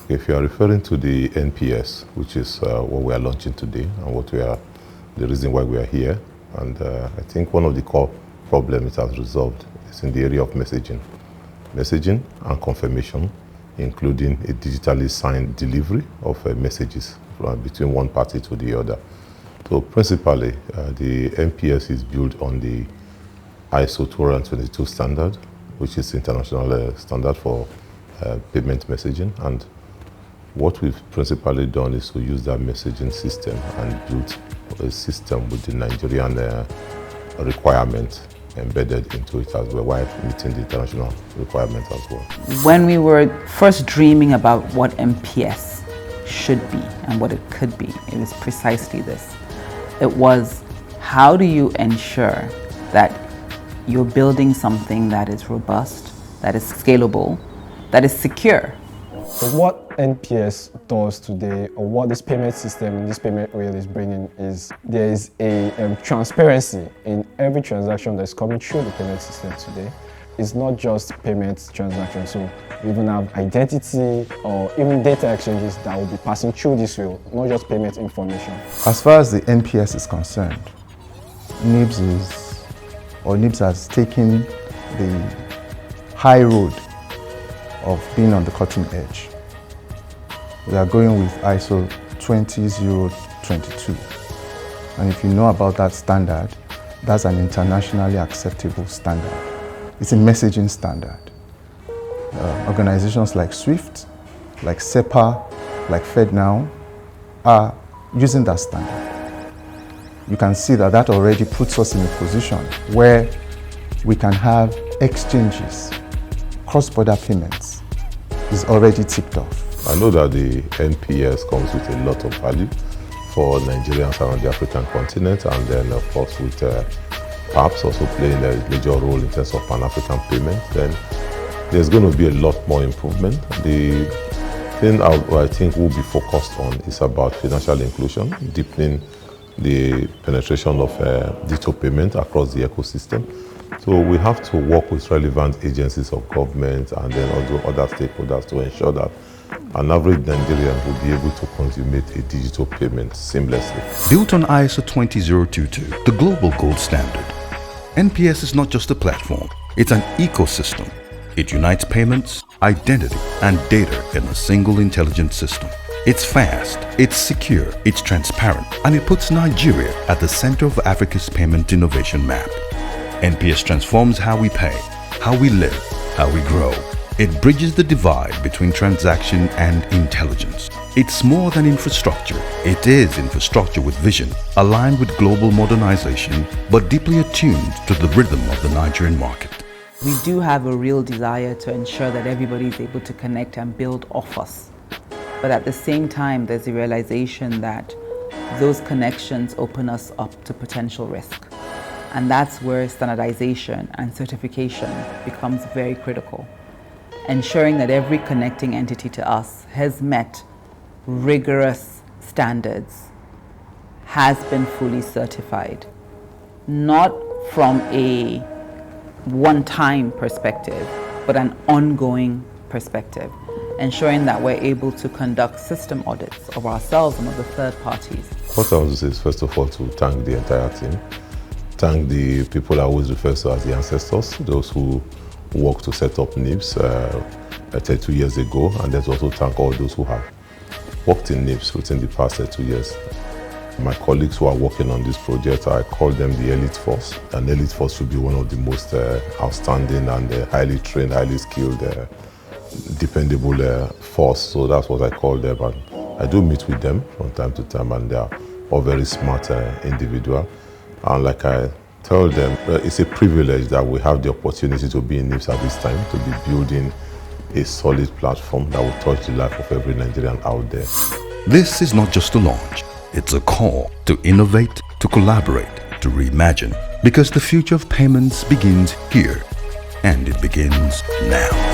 If you are referring to the NPS, which is what we are launching today and the reason why we are here, and I think one of the core problems it has resolved is in the area of messaging and confirmation, including a digitally signed delivery of messages between one party to the other. So principally, the NPS is built on the ISO 222 standard, which is international standard for payment messaging. And what we've principally done is to use that messaging system and build a system with the Nigerian requirement embedded into it as well, while meeting the international requirements as well. When we were first dreaming about what MPS should be and what it could be, it was precisely this. It was, how do you ensure that you're building something that is robust, that is scalable, that is secure? So what NPS does today, or what this payment system, this payment rail is bringing, is there is a transparency in every transaction that's coming through the payment system today. It's not just payment transactions, so we even have identity or even data exchanges that will be passing through this rail, not just payment information. As far as the NPS is concerned, NIBSS has taken the high road of being on the cutting edge. We are going with ISO 20022. And if you know about that standard, that's an internationally acceptable standard. It's a messaging standard. Organizations like SWIFT, like SEPA, like FedNow are using that standard. You can see that that already puts us in a position where we can have exchanges, cross-border payments is already ticked off. I know that the NPS comes with a lot of value for Nigerians around the African continent, and then of course with perhaps also playing a major role in terms of Pan-African payment. Then there's going to be a lot more improvement. The thing I think we'll be focused on is about financial inclusion, deepening the penetration of digital payment across the ecosystem. So we have to work with relevant agencies of government and then also other stakeholders to ensure that an average Nigerian will be able to consummate a digital payment seamlessly. Built on ISO 20022, the global gold standard, NPS is not just a platform, it's an ecosystem. It unites payments, identity, and data in a single intelligent system. It's fast, it's secure, it's transparent, and it puts Nigeria at the center of Africa's payment innovation map. NPS transforms how we pay, how we live, how we grow. It bridges the divide between transaction and intelligence. It's more than infrastructure. It is infrastructure with vision, aligned with global modernization, but deeply attuned to the rhythm of the Nigerian market. We do have a real desire to ensure that everybody is able to connect and build off us. But at the same time, there's the realization that those connections open us up to potential risk. And that's where standardization and certification becomes very critical. Ensuring that every connecting entity to us has met rigorous standards, has been fully certified, not from a one-time perspective, but an ongoing perspective, ensuring that we're able to conduct system audits of ourselves and of the third parties. What I want to say is, first of all, to thank the entire team, thank the people I always refer to as the ancestors, those who worked to set up NIBSS 32 years ago, and let's also thank all those who have worked in NIBSS within the past 2 years. My colleagues who are working on this project, I call them the elite force. An elite force should be one of the most outstanding and highly trained, highly skilled, dependable force. So that's what I call them. And I do meet with them from time to time, and they are all very smart individuals. And like I tell them, it's a privilege that we have the opportunity to be in NIBSS at this time, to be building a solid platform that will touch the life of every Nigerian out there. This is not just a launch, it's a call to innovate, to collaborate, to reimagine. Because the future of payments begins here, and it begins now.